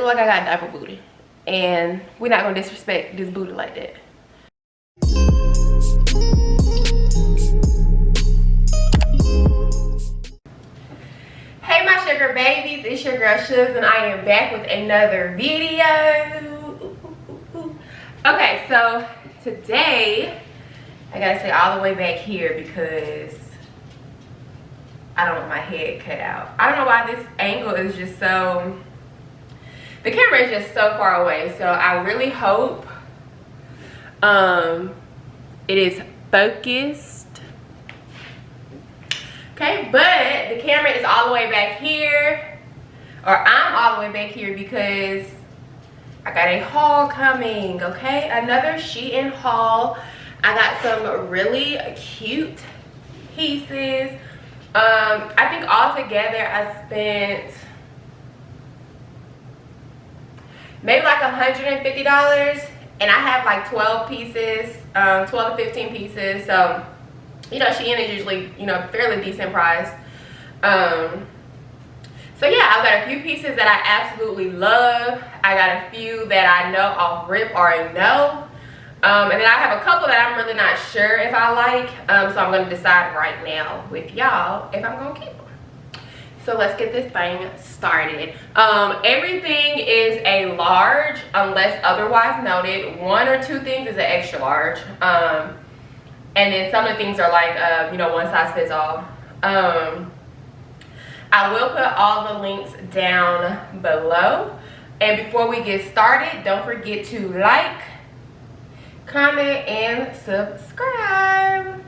look like I got diaper booty. And we're not gonna disrespect this booty like that. Hey my sugar babies, it's your girl Shugs and I am back with another video. Okay, so today I gotta say all the way back here because I don't want my head cut out. I don't know why this angle is just so, the camera is just so far away. So I really hope it is focused. Okay, but the camera is all the way back here, or I'm all the way back here because I got a haul coming, okay? Another SHEIN haul. I got some really cute pieces. I think altogether I spent maybe like $150, and I have like 12 pieces, 12 to 15 pieces. So, you know, SHEIN is usually, you know, fairly decent price. So yeah, I've got a few pieces that I absolutely love. I got a few that I know off rip or a no. And then I have a couple that I'm really not sure if I like. So I'm gonna decide right now with y'all if I'm gonna keep them. So let's get this thing started. Everything is a large unless otherwise noted. One or two things is an extra large. And then some of the things are like, you know, one size fits all. I will put all the links down below. And before we get started, don't forget to like, comment, and subscribe.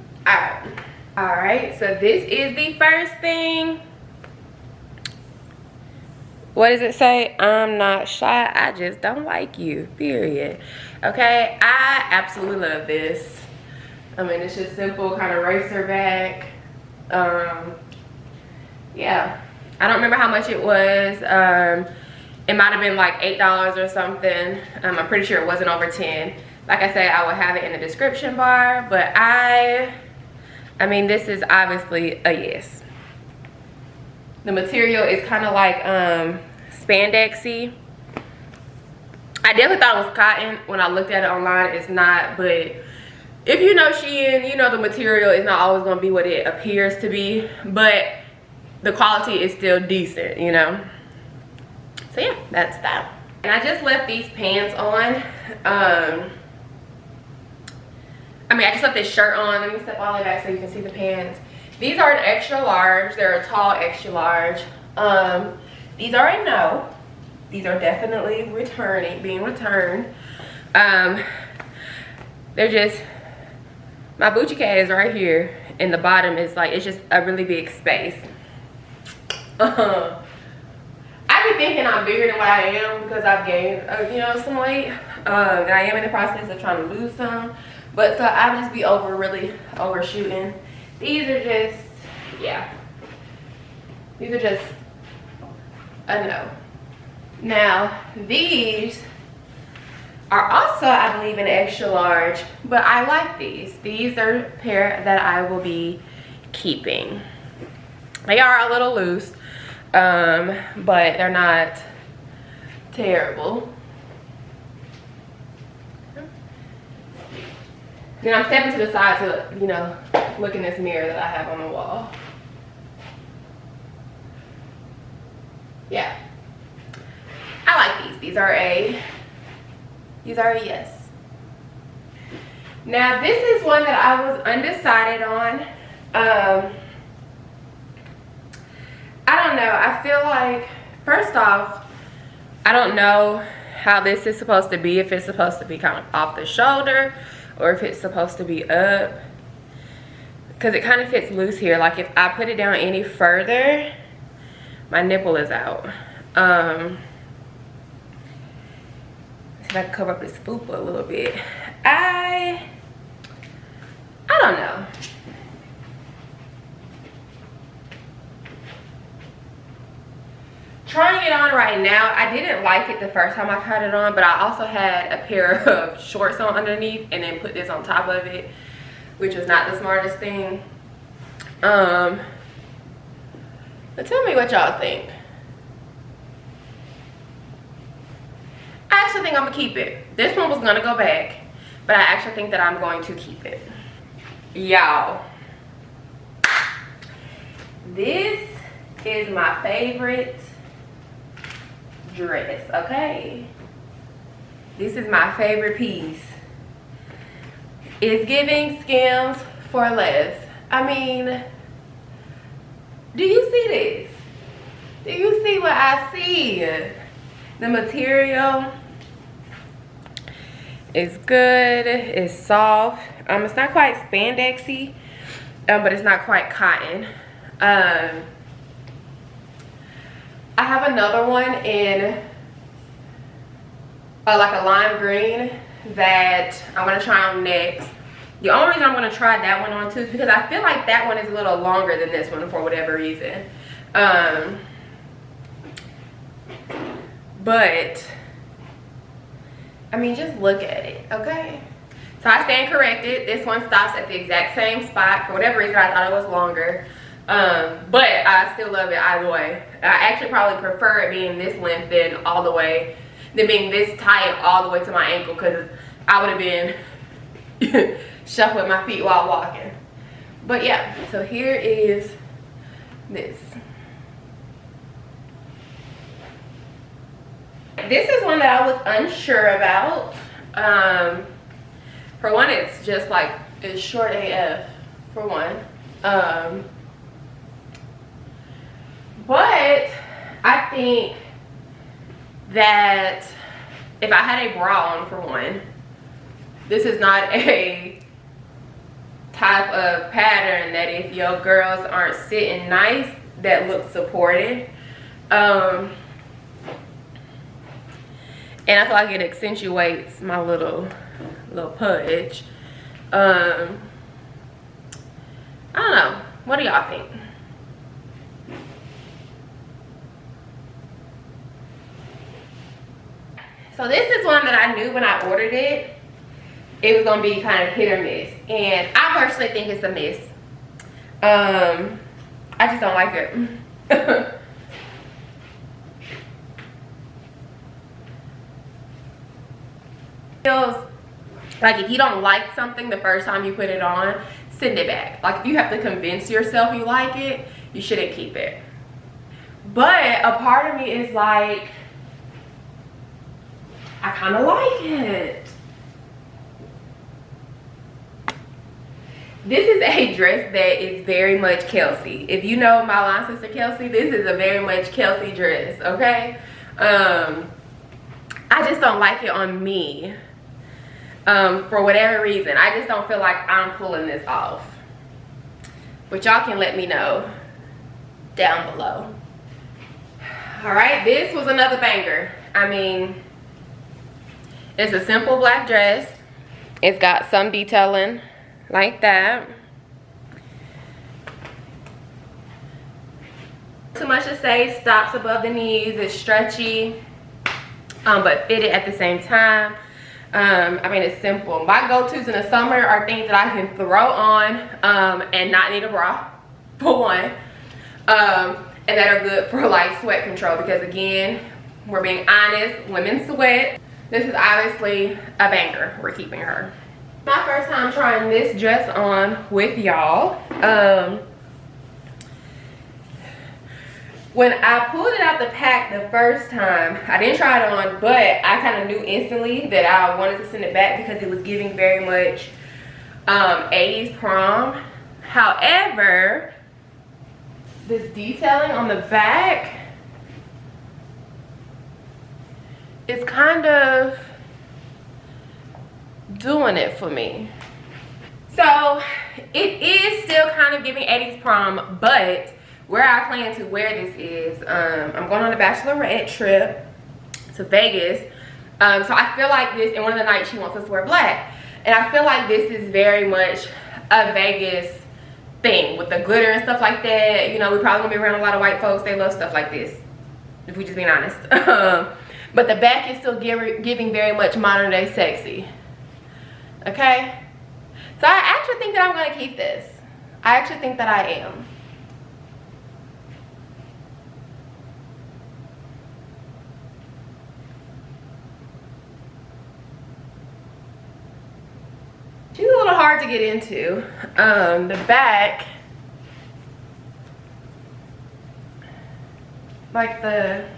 Alright, so this is the first thing. What does it say? I'm not shy, I just don't like you, period. Okay, I absolutely love this. I mean, it's just simple, kind of racer back. Yeah, I don't remember how much it was. It might have been like $8 or something. I'm pretty sure it wasn't over 10. Like I said, I will have it in the description bar, but I mean, this is obviously a yes. The material is kind of like spandexy. I definitely thought it was cotton when I looked at it online. It's not, but if you know SHEIN, you know the material is not always going to be what it appears to be, but the quality is still decent, you know. So yeah, that's that. And I just left these pants on. I mean, I just left this shirt on. Let me step all the way back so you can see the pants. These are an extra large. They're a tall extra large. These are a no. These are definitely being returned. They're just, my Bucci cat is right here, and the bottom is like, it's just a really big space. I've been thinking I'm bigger than what I am because I've gained, you know, some weight. And I am in the process of trying to lose some. But so I'll just be really overshooting. These are just, yeah. These are just a no. Now, these are also, I believe, an extra large, but I like these. These are a pair that I will be keeping. They are a little loose, but they're not terrible. Then I'm stepping to the side to, you know, look in this mirror that I have on the wall. Yeah. I like these. These are a yes. Now this is one that I was undecided on. I don't know. I feel like, first off, I don't know how this is supposed to be. If it's supposed to be kind of off the shoulder or if it's supposed to be up. Because it kind of fits loose here. Like if I put it down any further, my nipple is out. See if I can cover up this fupa a little bit. I don't know. Trying it on right now, I didn't like it the first time I tried it on, but I also had a pair of shorts on underneath and then put this on top of it, which was not the smartest thing. But tell me what y'all think. actually think I'm gonna keep it. This one was gonna go back, but I actually think that I'm going to keep it. Y'all, this is my favorite dress, okay? This is my favorite piece. It's giving Skims for less. I mean, do you see this? Do you see what I see? The material is good, it's soft. It's not quite spandexy, but it's not quite cotton. I have another one in like a lime green that I'm gonna try on next. The only reason I'm gonna try that one on too is because I feel like that one is a little longer than this one for whatever reason. But I mean, just look at it, okay? So I stand corrected. This one stops at the exact same spot. For whatever reason, I thought it was longer. But I still love it either way. I actually probably prefer it being this length than being this tight all the way to my ankle, because I would have been shuffling my feet while walking. But yeah, so here is this. This is one that I was unsure about. For one, it's just like, it's short AF for one. But I think that if I had a bra on, for one, this is not a type of pattern that if your girls aren't sitting nice, that looks supported. And I feel like it accentuates my little pudge. I don't know. What do y'all think? So this is one that I knew when I ordered it, it was gonna be kind of hit or miss. And I personally think it's a miss. I just don't like it. Feels like if you don't like something the first time you put it on, send it back. Like if you have to convince yourself you like it, you shouldn't keep it. But a part of me is like, I kind of like it. This is a dress that is very much Kelsey. If you know my line sister Kelsey, this is a very much Kelsey dress, okay? I just don't like it on me. For whatever reason, I just don't feel like I'm pulling this off. But y'all can let me know down below. All right, this was another banger. I mean, it's a simple black dress. It's got some detailing like that. Too much to say, stops above the knees, it's stretchy, but fitted at the same time. I mean, it's simple. My go-tos in the summer are things that I can throw on and not need a bra, for one, and that are good for like sweat control, because again, we're being honest, women sweat. This is obviously a banger. We're keeping her. My first time trying this dress on with y'all. When I pulled it out the pack the first time, I didn't try it on, but I kind of knew instantly that I wanted to send it back because it was giving very much 80s prom. However, this detailing on the back is kind of doing it for me. So it is still kind of giving 80s prom, but where I plan to wear this is, I'm going on a bachelorette trip to Vegas. So I feel like this, and one of the nights she wants us to wear black. And I feel like this is very much a Vegas thing with the glitter and stuff like that. You know, we're probably gonna be around a lot of white folks. They love stuff like this, if we just being honest. But the back is still giving very much modern day sexy. Okay? So I actually think that I'm gonna keep this. I actually think that I am. hard to get into. The back, like the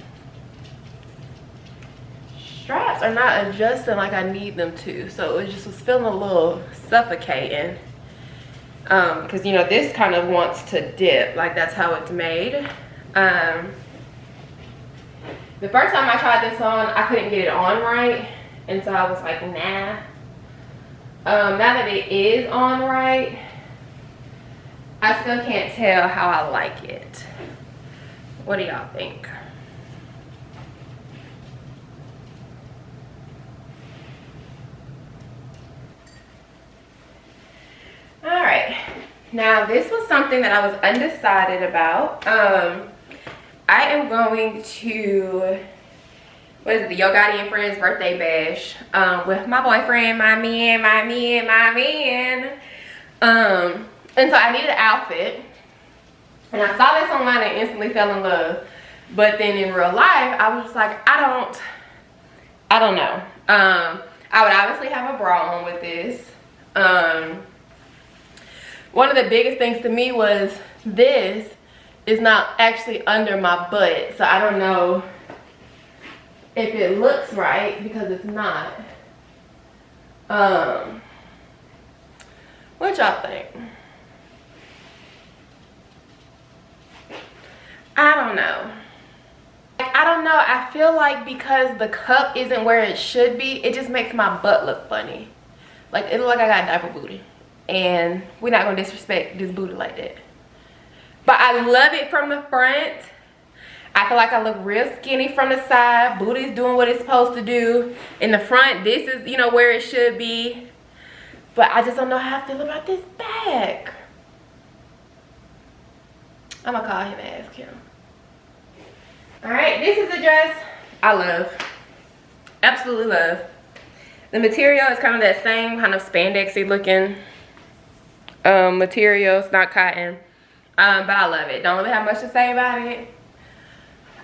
straps are not adjusting like I need them to, so it just was feeling a little suffocating. Because you know, this kind of wants to dip, like that's how it's made. The first time I tried this on, I couldn't get it on right, and so I was like, nah. Now that it is on right, I still can't tell how I like it. What do y'all think? All right, now this was something that I was undecided about. I am going to, what is it, the Yo Gotti and Friends birthday bash with my boyfriend, my man. And so I needed an outfit, and I saw this online and instantly fell in love. But then in real life, I was just like, I don't know. I would obviously have a bra on with this. One of the biggest things to me was this is not actually under my butt, so I don't know if it looks right because it's not. What y'all think? I don't know. I feel like because the cup isn't where it should be, it just makes my butt look funny. Like it looks like I got diaper booty, and we're not gonna disrespect this booty like that. But I love it from the front. I feel like I look real skinny from the side. Booty's doing what it's supposed to do. In the front, this is, you know, where it should be. But I just don't know how I feel about this back. I'm gonna call him and ask him. All right, this is a dress I love. Absolutely love. The material is kind of that same kind of spandexy looking material. It's not cotton. But I love it. Don't really have much to say about it.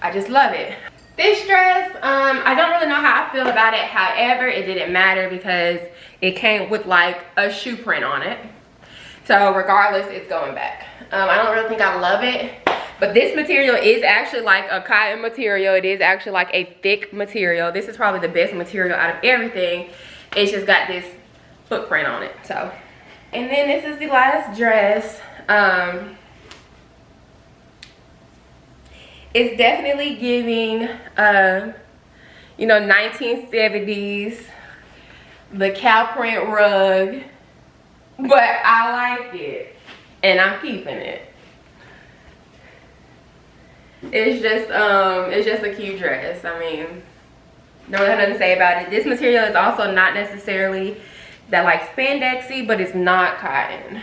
I just love it. This dress, I don't really know how I feel about it. However, it didn't matter because it came with like a shoe print on it. So regardless, it's going back. I don't really think I love it. But this material is actually like a cotton material. It is actually like a thick material. This is probably the best material out of everything. It's just got this footprint on it. So, and then this is the last dress. It's definitely giving, you know, 1970s, the cow print rug, but I like it, and I'm keeping it. It's just a cute dress. I mean, don't really have nothing to say about it. This material is also not necessarily that like spandexy, but it's not cotton.